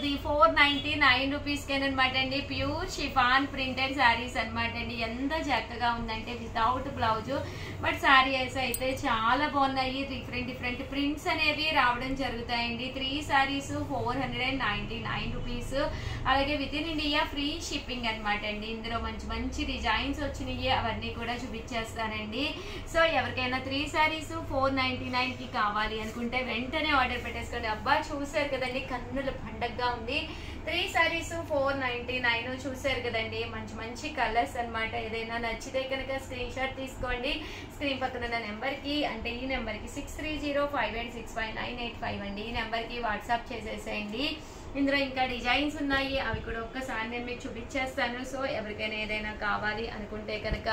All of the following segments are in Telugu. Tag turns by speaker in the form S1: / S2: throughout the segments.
S1: ఇది 499 రూపీస్ కేనమాట అండి. ప్యూర్ షిఫాన్ ప్రింటెడ్ శారీస్ అనమాట అండి. ఎంత చక్కగా ఉందంటే వితౌట్ బ్లౌజ్, బట్ శారీస్ అయితే చాలా బాగున్నాయి. డిఫరెంట్ ప్రింట్స్ అనేవి రావడం జరుగుతాయండి. 3 శారీస్ 499 రూపీస్. అలాగే within India free shipping అనమాట అండి. ఇందులో మంచి డిజైన్స్ వచ్చినాయి, అవన్నీ కూడా చూపించేస్తానండి. సో ఎవరికైనా 3 శారీస్ 499 కి కావాలి అనుకుంటే వెంటనే ఆర్డర్ పెట్టేసుకోండి. అబ్బా చూసారు కదండి, కన్నుల పండగగా ఉంది. 3 శారీస్ 499 చూసారు కదండి. మంచి కలర్స్ అనమాట. ఏదైనా నచ్చితే కనుక స్క్రీన్ షాట్ తీసుకోండి. స్క్రీన్ పక్కన ఉన్న నెంబర్ కి, అంటే ఈ నెంబర్ కి 6305865985 అండి. ఈ నెంబర్ కి వాట్సాప్ చేసేసేయండి. ఇందులో ఇంకా డిజైన్స్ ఉన్నాయి, అవి కూడా ఒక్కసారి నేను మీకు చూపించేస్తాను. సో ఎవరికైనా ఏదైనా కావాలి అనుకుంటే కనుక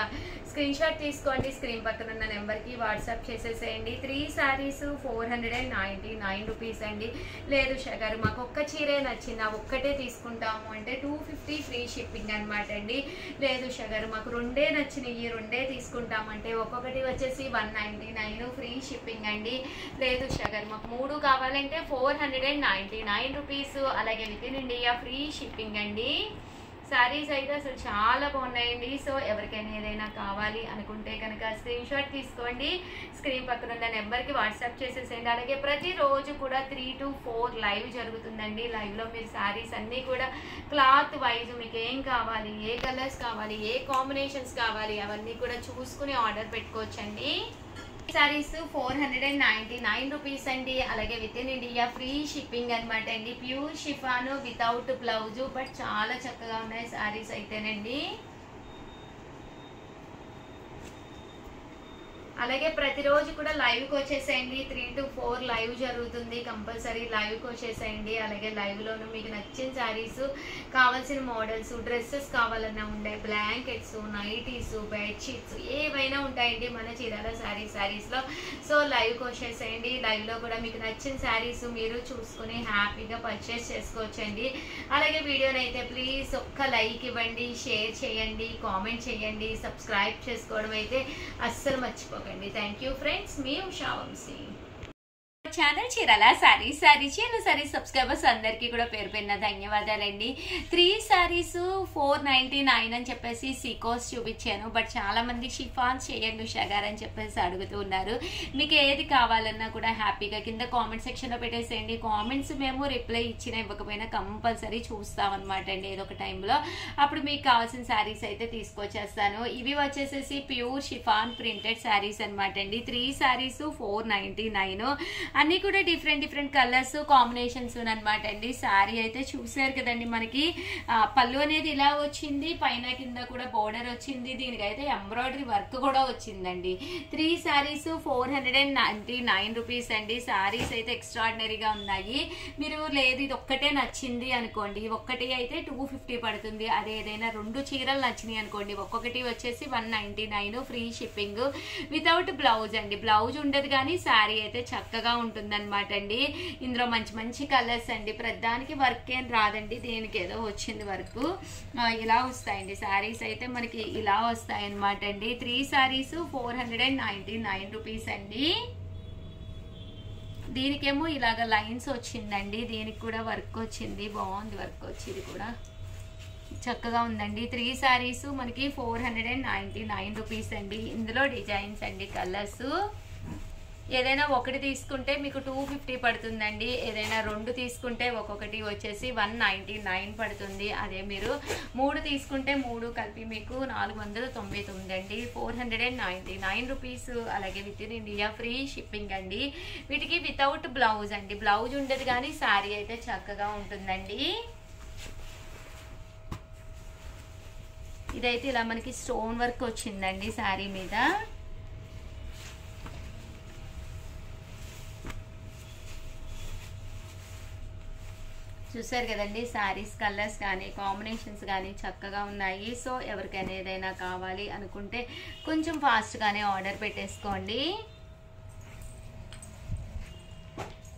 S1: స్క్రీన్ షాట్ తీసుకోండి. స్క్రీన్ పక్కన ఉన్న నెంబర్కి వాట్సాప్ చేసేసేయండి. 3 శారీస్ 499 రూపీస్ అండి. లేదు షగారు మాకు ఒక్క చీరే నచ్చింది, ఒక్కటే తీసుకుంటాము అంటే 250 ఫ్రీ షిప్పింగ్ అనమాట అండి. లేదు షగారు మాకు రెండే నచ్చినాయి, రెండే తీసుకుంటామంటే ఒక్కొక్కటి వచ్చేసి 199 ఫ్రీ షిప్పింగ్ అండి. లేదు షగారు మాకు 3 కావాలంటే 499 రూపీస్. అలాగే within India free shipping అండి. శారీస్ అయితే అసలు చాలా బాగున్నాయండి. సో ఎవరికైనా ఏదైనా కావాలి అనుకుంటే కనుక స్క్రీన్ షాట్ తీసుకోండి. స్క్రీన్ పక్కన ఉన్న నెంబర్కి వాట్సాప్ చేసేసేయండి. అలాగే ప్రతిరోజు కూడా 3 to 4 లైవ్ జరుగుతుందండి. లైవ్లో మీరు శారీస్ అన్నీ కూడా క్లాత్ వైజ్ మీకు ఏం కావాలి, ఏ కలర్స్ కావాలి, ఏ కాంబినేషన్స్ కావాలి, అవన్నీ కూడా చూసుకుని ఆర్డర్ పెట్టుకోవచ్చండి. శారీస్ 499 రూపీస్ అండి. అలాగే within India free shipping అనమాట అండి. Pure chiffon without blouse, but చాలా చక్కగా ఉన్నాయి శారీస్ అయితేనండి. అలాగే ప్రతిరోజు కూడా లైవ్కి వచ్చేసేయండి. 3 to 4 లైవ్ జరుగుతుంది. కంపల్సరీ లైవ్కి వచ్చేసేయండి. అలాగే లైవ్లోనూ మీకు నచ్చిన శారీస్, కావాల్సిన మోడల్స్, డ్రెస్సెస్ కావాలన్నా ఉంటాయి, బ్లాంకెట్స్, నైటీస్, బెడ్షీట్స్ ఏవైనా ఉంటాయండి మన చీరాల శారీస్లో. సో లైవ్కి వచ్చేసేయండి. లైవ్లో కూడా మీకు నచ్చిన శారీస్ మీరు చూసుకుని హ్యాపీగా పర్చేస్ చేసుకోవచ్చండి. అలాగే వీడియోని అయితే ప్లీజ్ ఒక్క లైక్ ఇవ్వండి, షేర్ చేయండి, కామెంట్ చేయండి, సబ్స్క్రైబ్ చేసుకోవడం అయితే అస్సలు మర్చిపోకండి. థ్యాంక్ యూ ఫ్రెండ్స్, మీ ఉషా వంశీ. ఛానల్ చీరాల శారీస్ సబ్స్క్రైబర్స్ అందరికీ కూడా పేరు పేరున ధన్యవాదాలండి. 3 శారీస్ 499 అని చెప్పేసి సీకోస్ చూపించాను, బట్ చాలా మంది షిఫాన్స్ చేయండి ఉషా గారు అని చెప్పేసి అడుగుతూ ఉన్నారు. మీకు ఏది కావాలన్నా కూడా హ్యాపీగా కింద కామెంట్ సెక్షన్ లో పెట్టేసేయండి. కామెంట్స్ మేము రిప్లై ఇచ్చినా ఇవ్వకపోయినా కంపల్సరీ చూస్తాం అనమాట అండి ఏదో ఒక టైంలో. అప్పుడు మీకు కావాల్సిన శారీస్ అయితే తీసుకొచ్చేస్తాను. ఇవి వచ్చేసేసి ప్యూర్ షిఫాన్ ప్రింటెడ్ శారీస్ అనమాట అండి. 3 శారీస్ 499, అన్ని కూడా డిఫరెంట్ కలర్స్ కాంబినేషన్స్ అనమాట అండి. శారీ అయితే చూసారు కదండి. మనకి పళ్ళు అనేది ఇలా వచ్చింది, పైన కింద కూడా బోర్డర్ వచ్చింది. దీనికైతే ఎంబ్రాయిడరీ వర్క్ కూడా వచ్చిందండి. 3 శారీస్ 499 రూపీస్ అండి. శారీస్ అయితే ఎక్స్ట్రాడినరీగా ఉన్నాయి. మీరు లేదు ఇది ఒక్కటే నచ్చింది అనుకోండి, ఒక్కటి అయితే 250 పడుతుంది. అదే ఏదైనా 2 చీరలు నచ్చినాయి అనుకోండి, ఒక్కొక్కటి వచ్చేసి 199 ఫ్రీ షిప్పింగ్ వితౌట్ బ్లౌజ్ అండి. బ్లౌజ్ ఉండదు కానీ శారీ అయితే చక్కగా ఉంటుందన్నమాట అండి. ఇందులో మంచి కలర్స్ అండి. ప్రతిదానికి వర్క్ ఏం రాదండి, దేనికి ఏదో వచ్చింది వర్క్. ఇలా వస్తాయండి శారీస్ అయితే మనకి ఇలా వస్తాయి అన్నమాట అండి. 3 శారీస్ 499 రూపీస్ అండి. దీనికేమో ఇలాగ లైన్స్ వచ్చిందండి, దీనికి కూడా వర్క్ వచ్చింది, బాగుంది వర్క్ వచ్చింది కూడా చక్కగా ఉందండి. 3 శారీస్ మనకి 499 రూపీస్ అండి. ఇందులో డిజైన్స్ అండి, కలర్స్. ఏదైనా ఒకటి తీసుకుంటే మీకు 250 పడుతుందండి. ఏదైనా 2 తీసుకుంటే ఒక్కొక్కటి వచ్చేసి 199 పడుతుంది. అదే మీరు 3 తీసుకుంటే 3 కలిపి మీకు 499 అండి. 499 రూపీస్. అలాగే within India free shipping అండి. వీటికి వితౌట్ బ్లౌజ్ అండి. బ్లౌజ్ ఉండదు కానీ శారీ అయితే చక్కగా ఉంటుందండి. ఇదైతే ఇలా మనకి స్టోన్ వర్క్ వచ్చిందండి శారీ మీద. చూసారు కదండి, శారీస్ కలర్స్ కానీ కాంబినేషన్స్ కానీ చక్కగా ఉన్నాయి. సో ఎవరికైనా ఏదైనా కావాలి అనుకుంటే కొంచెం ఫాస్ట్గానే ఆర్డర్ పెట్టేసుకోండి.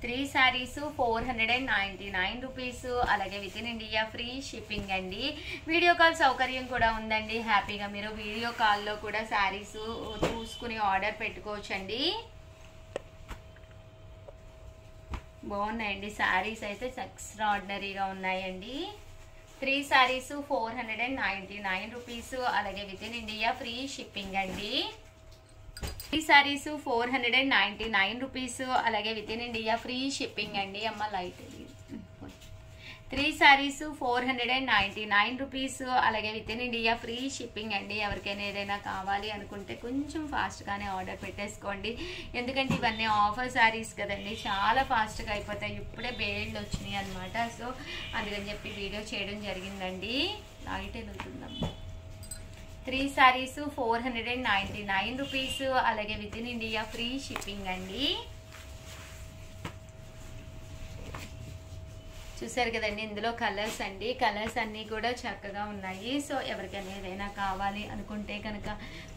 S1: 3 శారీస్ 499 రూపీస్. అలాగే within India free shipping అండి. వీడియో కాల్ సౌకర్యం కూడా ఉందండి. హ్యాపీగా మీరు వీడియో కాల్లో కూడా శారీస్ చూసుకుని ఆర్డర్ పెట్టుకోవచ్చండి. బాగున్నాయండి శారీస్ అయితే ఎక్స్ట్రాడినరీగా ఉన్నాయండి. 3 సారీస్ 499 రూపీస్. అలాగే within India free shipping అండి. 3 సారీస్ 499 రూపీస్. అలాగే within India free shipping అండి. అమ్మ లైట్ 3 సారీస్ 499 రూపీస్. అలాగే within India free shipping అండి. ఎవరికైనా ఏదైనా కావాలి అనుకుంటే కొంచెం ఫాస్ట్గానే ఆర్డర్ పెట్టేసుకోండి. ఎందుకంటే ఇవన్నీ ఆఫర్ సారీస్ కదండి, చాలా ఫాస్ట్గా అయిపోతాయి. ఇప్పుడే బేళ్ళు వచ్చినాయి అనమాట. సో అందుకని చెప్పి వీడియో చేయడం జరిగిందండి. లైట్ వెళ్తుందమ్మా. 3 సారీస్ 499 రూపీస్. అలాగే within India free shipping అండి. చూసారు కదండి, ఇందులో కలర్స్ అండి. కలర్స్ అన్నీ కూడా చక్కగా ఉన్నాయి. సో ఎవరికైనా ఏదైనా కావాలి అనుకుంటే కనుక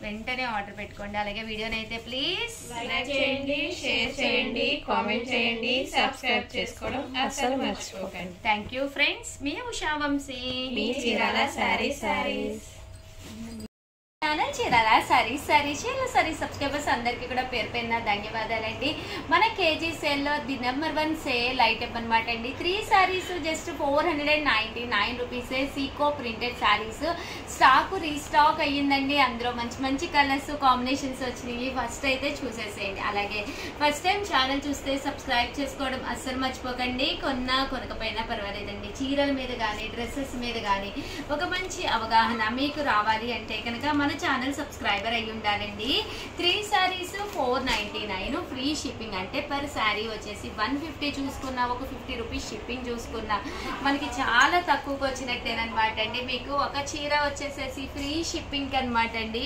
S1: వెంటనే ఆర్డర్ పెట్టుకోండి. అలాగే వీడియోని అయితే ప్లీజ్
S2: లైక్ చేయండి, షేర్ చేయండి, కామెంట్ చేయండి, సబ్స్క్రైబ్ చేసుకోవడం అస్సలు మర్చిపోకండి.
S1: Thank you friends. మీ ఉషా వంశీ,
S2: మీ చీరాల సారీస్.
S1: చీరాల సారీ సబ్స్క్రైబర్స్ అందరికీ కూడా పేరు పేరున ధన్యవాదాలండి. మన కేజీ సేల్లో ది నెంబర్ 1 సేల్ ఐటమ్ అనమాట అండి. 3 సారీస్ జస్ట్ 499 రూపీసే. Seeko printed saris stock restock అయ్యిందండి. అందులో మంచి మంచి కలర్స్ కాంబినేషన్స్ వచ్చినాయి. ఫస్ట్ అయితే చూసేసేయండి. అలాగే ఫస్ట్ టైం ఛానల్ చూస్తే సబ్స్క్రైబ్ చేసుకోవడం అస్సలు మర్చిపోకండి. కొనకపోయినా పర్వాలేదండి. చీరల మీద కానీ డ్రెస్సెస్ మీద కానీ ఒక మంచి అవగాహన మీకు రావాలి అంటే కనుక మన ఛానల్ సబ్స్క్రైబర్ అయ్యి ఉండాలండి. 3 సారీస్ 499 ఫ్రీ షిప్పింగ్. అంటే పర్ శారీ వచ్చేసి 150 చూసుకున్నా, ఒక 50 రూపీస్ షిప్పింగ్ చూసుకున్నా మనకి చాలా తక్కువకి వచ్చినట్టేనమాట అండి. మీకు ఒక చీర వచ్చేసేసి ఫ్రీ షిప్పింగ్ అనమాట అండి.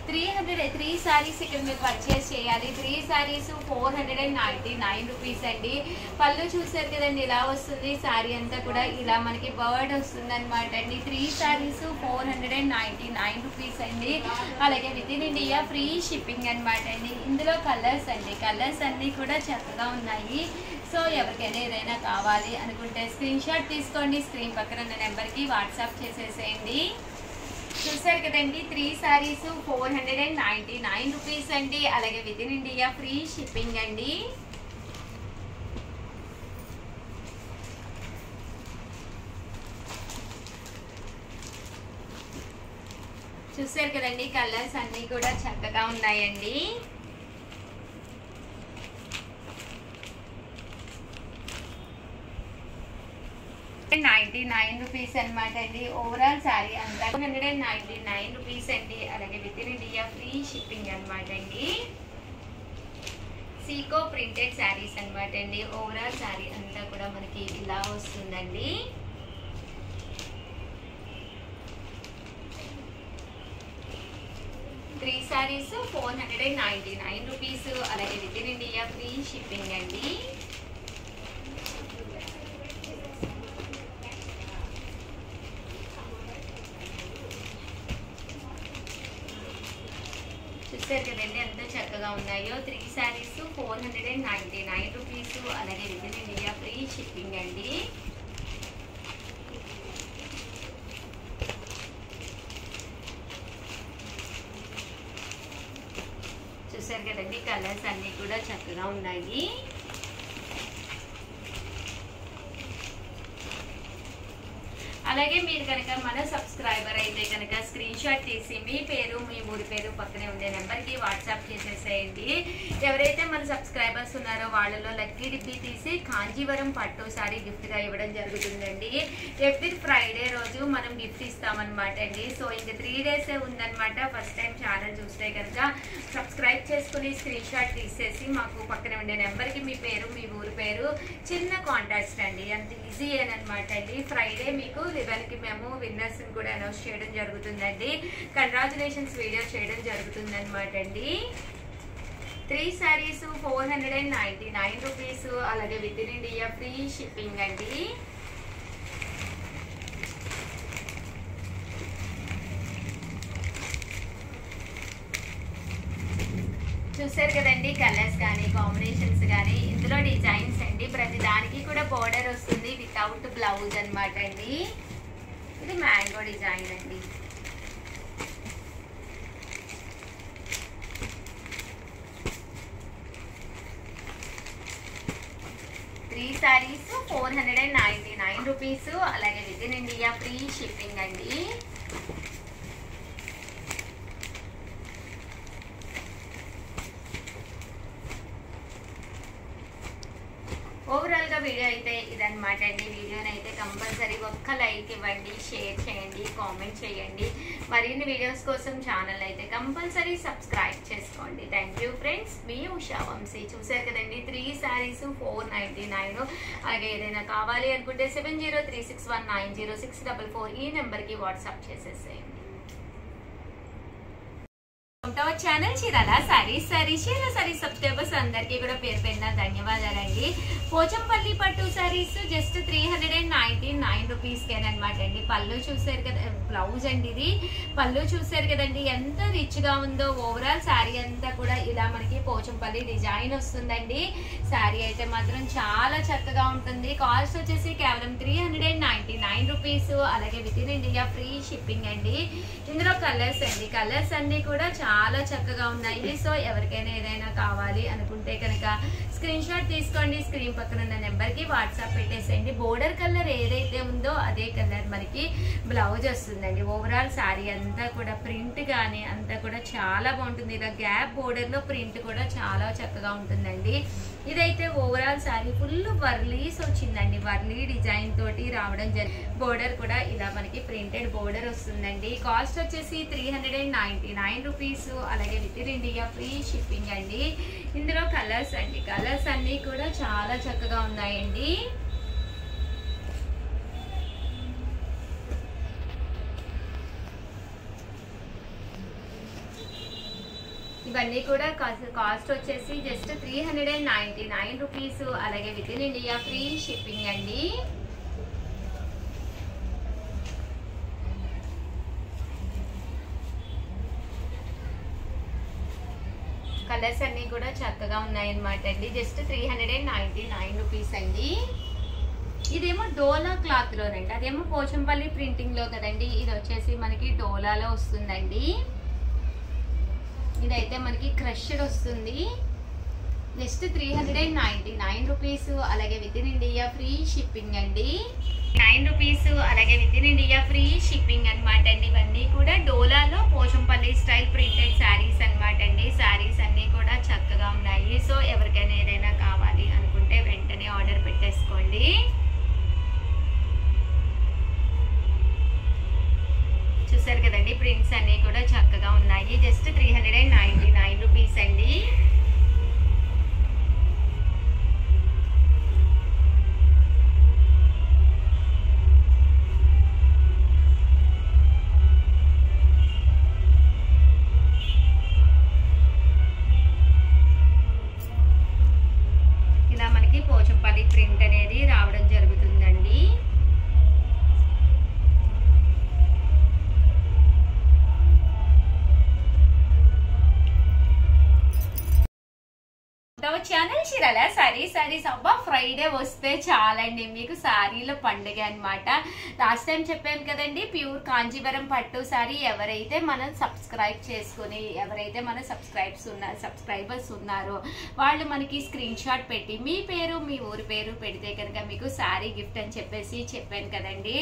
S1: 3 సారీస్ ఇక్కడ మీరు పర్చేస్ చేయాలి. 3 సారీస్ 499 రూపీస్ అండి. పళ్ళు చూసారు కదండి, ఇలా వస్తుంది. శారీ అంతా కూడా ఇలా మనకి బర్డ్ వస్తుంది అనమాట అండి. 3 సారీస్ 499 రూపీస్ అండి. అలాగే within India free shipping అనమాట అండి. ఇందులో కలర్స్ అండి, కలర్స్ అన్నీ కూడా చక్కగా ఉన్నాయి. సో ఎవరికైనా ఏదైనా కావాలి అనుకుంటే స్క్రీన్ షాట్ తీసుకోండి. స్క్రీన్ పక్కన ఉన్న నెంబర్కి వాట్సాప్ చేసేసేయండి. చూసారు కదండి, 3 సారీస్ 499 రూపీస్ అండి. అలాగే within India free shipping అండి. చూసారు కదండి, కలర్స్ అన్నీ కూడా చక్కగా ఉన్నాయండి. ₹99 అనమాట అండి. ఓవరాల్ శారీ అంతా ₹199 రూపీస్ అండి. అలాగే within India free shipping అనమాట అండి. సీకో ప్రింటెడ్ శారీస్ అనమాట అండి. ఓవరాల్ శారీ అంతా కూడా మనకి ఇలా వస్తుందండి. Three saris 499 rupees. అలాగే within India free shipping అండి. చూసారు కదండి ఎంత చక్కగా ఉన్నాయో. 3 సారీస్ 499 రూపీస్. అలాగే within India free shipping అండి. చూసారు కదండి, కలర్స్ అన్నీ కూడా చక్కగా ఉన్నాయి. అలాగే మీరు కనుక మన సబ్స్క్రైబర్ అయితే కనుక స్క్రీన్ షాట్ తీసి మీ పేరు మీ ఊరి పేరు పక్కనే ఉండే నెంబర్కి వాట్సాప్ చేసేసేయండి. ఎవరైతే మన సబ్స్క్రైబర్స్ ఉన్నారో వాళ్ళలో లక్కీ డిబ్బీ తీసి కాంజీవరం పట్టు సారీ గిఫ్ట్గా ఇవ్వడం జరుగుతుందండి. ఎవ్రీ ఫ్రైడే రోజు మనం గిఫ్ట్ ఇస్తామన్నమాట అండి. సో ఇంక 3 డేసే ఉందన్నమాట. ఫస్ట్ టైం ఛానల్ చూస్తే కనుక సబ్స్క్రైబ్ చేసుకుని స్క్రీన్ షాట్ తీసేసి మాకు పక్కనే ఉండే నెంబర్కి మీ పేరు మీ ఊరి పేరు చిన్న కాంటాక్ట్ అండి. అంత ఈజీ అనమాట అండి. ఫ్రైడే మీకు 11కి మేము విన్నర్స్ కూడా అనౌన్స్ చేయడం జరుగుతుందండి. కంగ్రాచులేషన్స్ వీడియో చేయడం జరుగుతుంది అనమాట అండి. 3 సారీస్ 499 రూపీస్. అలాగే within India free shipping అండి. చూసారు కదండి, కలర్స్ కానీ కాంబినేషన్స్ కానీ ఇందులో డిజైన్స్ అండి. ప్రతి దానికి కూడా బోర్డర్ వస్తుంది వితౌట్ బ్లౌజ్ అనమాట అండి. ఇది మ్యాంగో డిజైన్ అండి. 3 సారీస్ 499 రూపీస్, అలాగే within India free shipping అండి. ఓవరాల్ గా వీడియో అయితే ఇదన్నమాట అండి. వీడియోని అయితే కంపల్సరీ ఒక్క లైక్ ఇవ్వండి, షేర్ చేయండి, కామెంట్ చేయండి. మరిన్ని వీడియోస్ కోసం ఛానల్ అయితే కంపల్సరీ సబ్స్క్రైబ్ చేసుకోండి. Thank you friends. మీ ఉషా వంశీ. చూసారు కదండి 3 సారీస్ 499. అలాగే ఏదైనా కావాలి అనుకుంటే 7036190644 ఈ నెంబర్కి వాట్సాప్ చేసేసేయండి. ఛానల్ చీరాల సారీస్ సబ్స్క్రైబర్స్ అందరికీ కూడా పేరు పేరున ధన్యవాదాలండి. పోచంపల్లి పట్టు సారీస్ జస్ట్ 399 రూపీస్కేనమాట అండి. పళ్ళు చూసారు కదా, బ్లౌజ్ అండి ఇది. పళ్ళు చూసారు కదండి ఎంత రిచ్ గా ఉందో. ఓవరాల్ శారీ అంతా కూడా ఇలా మనకి పోచంపల్లి డిజైన్ వస్తుందండి. శారీ అయితే మాత్రం చాలా చక్కగా ఉంటుంది. కాస్ట్ వచ్చేసి కేవలం 399 రూపీస్, అలాగే within India free shipping అండి. ఇందులో కలర్స్ అండి, కలర్స్ అన్ని కూడా చాలా చక్కగా ఉన్నాయి. సో ఎవరికైనా ఏదైనా కావాలి అనుకుంటే కనుక స్క్రీన్ షాట్ తీసుకోండి, స్క్రీన్ పక్కన ఉన్న నెంబర్ కి వాట్సాప్ పెట్టేసేయండి. బోర్డర్ కలర్ ఏదైతే ఉందో అదే కలర్ మనకి బ్లౌజ్ వస్తుందండి. ఓవరాల్ శారీ అంతా కూడా ప్రింట్ కానీ అంతా కూడా చాలా బాగుంటుంది. ఇలా గ్యాప్ బోర్డర్ లో ప్రింట్ కూడా చాలా చక్కగా ఉంటుందండి. ఇదైతే ఓవరాల్ శారీ ఫుల్ వర్లీస్ వచ్చిందండి. వర్లీ డిజైన్ తోటి రావడం జరిగింది. బోర్డర్ కూడా ఇలా మనకి ప్రింటెడ్ బోర్డర్ వస్తుందండి. కాస్ట్ వచ్చేసి 399 రూపీస్, అలాగే within India free shipping అండి. ఇందులో కలర్స్ అండి, కలర్స్ అన్ని కూడా చాలా చక్కగా ఉన్నాయండి. ఇవన్నీ కూడా కాస్ట్ వచ్చేసి జస్ట్ 399 రూపీస్, అలాగే within India free shipping అండి. కలర్స్ అన్ని కూడా చక్కగా ఉన్నాయన్నమాట అండి. జస్ట్ 399 రూపీస్ అండి. ఇదేమో డోలా క్లాత్ లోనండి, అదేమో పోచంపల్లి ప్రింటింగ్ లో కదండి. ఇది వచ్చేసి మనకి డోలాలో వస్తుందండి. ఇదైతే మనకి క్రష్డ్ వస్తుంది. జస్ట్ 399 రూపీస్, అలాగే within India free shipping అండి. 9 రూపీస్, అలాగే within India free shipping అనమాట అండి. ఇవన్నీ కూడా డోలాలో పోచంపల్లి స్టైల్ ప్రింటెడ్ శారీస్ అనమాట అండి. శారీస్ అన్ని కూడా చక్కగా ఉన్నాయి. సో ఎవరికైనా ఏదైనా కావాలి అనుకుంటే వెంటనే ఆర్డర్ పెట్టేసుకోండి. చూసారు కదండి ప్రింట్స్ అన్ని కూడా చక్కగా ఉన్నాయి. జస్ట్ 399 రూపీస్ అండి. ఇలా మనకి పోచంపల్లి ప్రింట్ అనేది రావడం జరుగుతుందండి. ఛానల్ చీరాల సారీస్ అబ్బా ఫ్రైడే వస్తే చాలండి మీకు శారీల పండుగ అనమాట. లాస్ట్ టైం చెప్పాను కదండి, ప్యూర్ కాంజీవరం పట్టు శారీ ఎవరైతే మనం సబ్స్క్రైబ్ చేసుకుని ఎవరైతే మన సబ్స్క్రైబర్స్ ఉన్నారో వాళ్ళు మనకి స్క్రీన్ షాట్ పెట్టి మీ పేరు మీ ఊరి పేరు పెడితే కనుక మీకు శారీ గిఫ్ట్ అని చెప్పేసి చెప్పాను కదండి.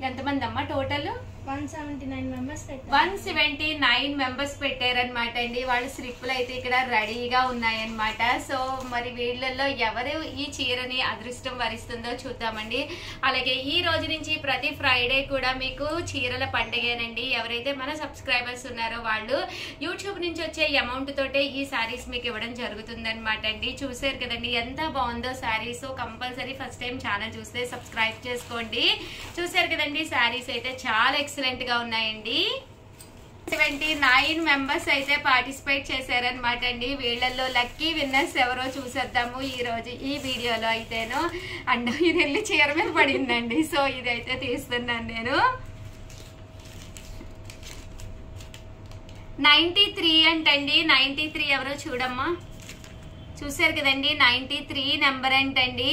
S1: ఎంతమంది అమ్మ టోటల్? 179 మెంబర్స్ పెట్టారనమాట అండి. వాళ్ళ స్లిప్లు అయితే ఇక్కడ రెడీగా ఉన్నాయన్నమాట. సో మరి వీళ్ళల్లో ఎవరు ఈ చీరని అదృష్టం వరిస్తుందో చూద్దామండి. అలాగే ఈ రోజు నుంచి ప్రతి ఫ్రైడే కూడా మీకు చీరల పండుగేనండి. ఎవరైతే మన సబ్స్క్రైబర్స్ ఉన్నారో వాళ్ళు యూట్యూబ్ నుంచి వచ్చే అమౌంట్ తోటే ఈ శారీస్ మీకు ఇవ్వడం జరుగుతుందన్నమాట అండి. చూసారు కదండి ఎంత బాగుందో saris. Compulsory first time channel చూస్తే సబ్స్క్రైబ్ చేసుకోండి. చూసారు కదండి శారీస్ అయితే చాలా ఎక్సలెంట్ గా ఉన్నాయండి. 79 మెంబర్స్ అయితే పార్టిసిపేట్ చేశారనమాట అండి. వీళ్ళల్లో లక్కీ విన్నర్స్ ఎవరో చూసేద్దాము ఈ రోజు ఈ వీడియోలో అయితేను. అండ్ ఇది వెళ్ళి చీర మీద పడిందండి. సో ఇదైతే తీస్తున్నాను నేను. 93 అంటండి. 93 ఎవరో చూడమ్మా. చూసారు కదండి 93 నెంబర్ అంటండి.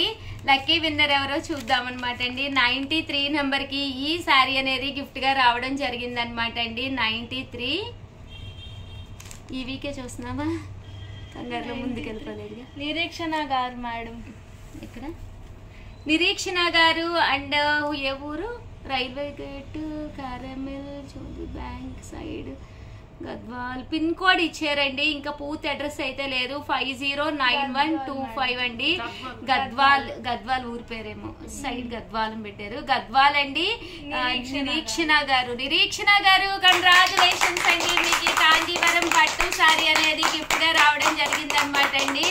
S1: లక్కీ విన్నర్ ఎవరో చూద్దామన్నమాట అండి. 93 నెంబర్ కి ఈ శారీ అనేది గిఫ్ట్ గా రావడం జరిగింది అనమాట అండి. 93 ఈ వీకే చూస్తున్నావా? కంగారులో ముందుకు వెళ్ళిపోలేదుగా.
S2: నిరీక్షణ గారు మేడం.
S1: ఇక్కడ నిరీక్షణ గారు అండ్ ఏ ఊరు? రైల్వే గేట్, కారమిల్, చోది bank side, Gadwal. Pin code ఇచ్చారండి, ఇంకా పూర్తి అడ్రస్ అయితే లేదు. 509125 అండి. గద్వాల్ ఊరి పేరేమో, సైడ్ గద్వాల్ పెట్టారు. గద్వాల్ అండి. నిరీక్షణ గారు కంగ్రాచులేషన్స్ అండి. మీకు కాంజీవరం పట్టు సారీ అనేది గిఫ్ట్ గా రావడం జరిగింది అనమాట అండి.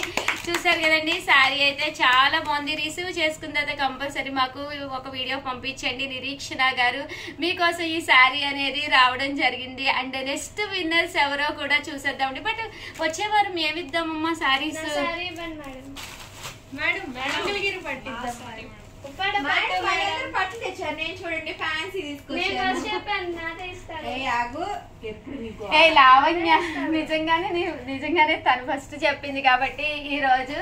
S1: చూసారు కదండి, శారీ అయితే చాలా బాగుంది. రిసీవ్ చేసుకున్న తర్వాత కంపల్సరీ మాకు ఒక వీడియో పంపించండి నిరీక్షణ గారు. మీకోసం ఈ శారీ అనేది రావడం జరిగింది. అండ్ నెక్స్ట్ విన్నర్స్ ఎవరో కూడా చూసేద్దామండి. బట్ వచ్చే వారం ఏమిద్దామమ్మా శారీస్?
S2: పట్టు తెచ్చారు. నేను చూడండి ఫ్యాన్సీ
S1: లావణ్య నిజంగానే తను ఫస్ట్ చెప్పింది కాబట్టి ఈ రోజు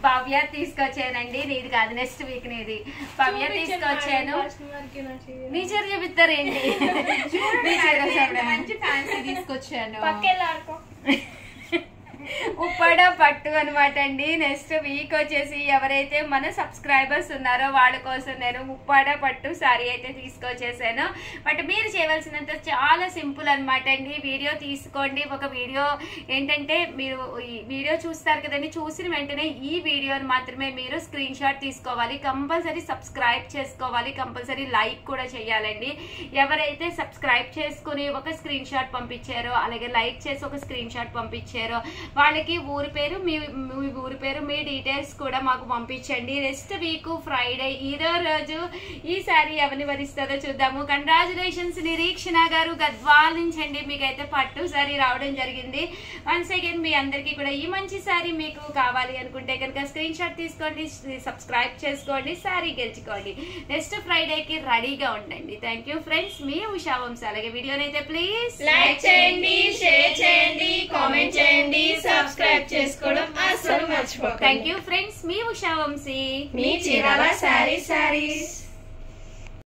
S1: భవ్య తీసుకొచ్చానండి. నీది కాదు, నెక్స్ట్ వీక్ నీది. భవ్య తీసుకొచ్చాను. నీ చీర చూపిస్తారేంటి?
S2: మంచి ఫ్యాన్సీ తీసుకొచ్చాను.
S1: ఉప్పాడ పట్టు అనమాట అండి. నెక్స్ట్ వీక్ వచ్చేసి ఎవరైతే మన సబ్స్క్రైబర్స్ ఉన్నారో వాళ్ళ కోసం నేను ఉప్పాడ పట్టు సారీ అయితే తీసుకొచ్చేసాను. బట్ మీరు చేయవలసినంత చాలా సింపుల్ అనమాట అండి. వీడియో తీసుకోండి. ఒక వీడియో ఏంటంటే మీరు ఈ వీడియో చూస్తారు కదండి, చూసిన వెంటనే ఈ వీడియోని మాత్రమే మీరు స్క్రీన్ షాట్ తీసుకోవాలి. కంపల్సరీ సబ్స్క్రైబ్ చేసుకోవాలి. కంపల్సరీ లైక్ కూడా చేయాలండి. ఎవరైతే సబ్స్క్రైబ్ చేసుకుని ఒక స్క్రీన్ షాట్ పంపించారో, అలాగే లైక్ చేసి ఒక స్క్రీన్ షాట్ పంపించారో వాళ్ళకి ఊరి పేరు, మీ ఊరి పేరు, మీ డీటెయిల్స్ కూడా మాకు పంపించండి. నెక్స్ట్ వీక్ ఫ్రైడే ఇదో రోజు ఈ శారీ ఎవరిని వరిస్తుందో చూద్దాము. కంగ్రాచులేషన్స్ నిరీక్షణ గారు, గద్వాల్ నుంచి అండి. మీకైతే పట్టు శారీ రావడం జరిగింది. వన్స్ అగైన్ మీ అందరికీ కూడా ఈ మంచి శారీ మీకు కావాలి అనుకుంటే కనుక స్క్రీన్ షాట్ తీసుకోండి, సబ్స్క్రైబ్ చేసుకోండి, శారీ గెలుచుకోండి. నెక్స్ట్ ఫ్రైడేకి రెడీగా ఉండండి. థ్యాంక్ యూ ఫ్రెండ్స్, మీ ఉషా వంశీ. అలాగే వీడియోనైతే ప్లీజ్
S2: లైక్ చేయండి, షేర్ చేయండి, కామెంట్ చేయండి, సబ్స్క్రైబ్ చేసుకోవడం అస్సలు మర్చిపోకండి.
S1: థ్యాంక్ యూ ఫ్రెండ్స్, మీ ఉషా వంశీ.
S2: మీ చీరాల శారీస్.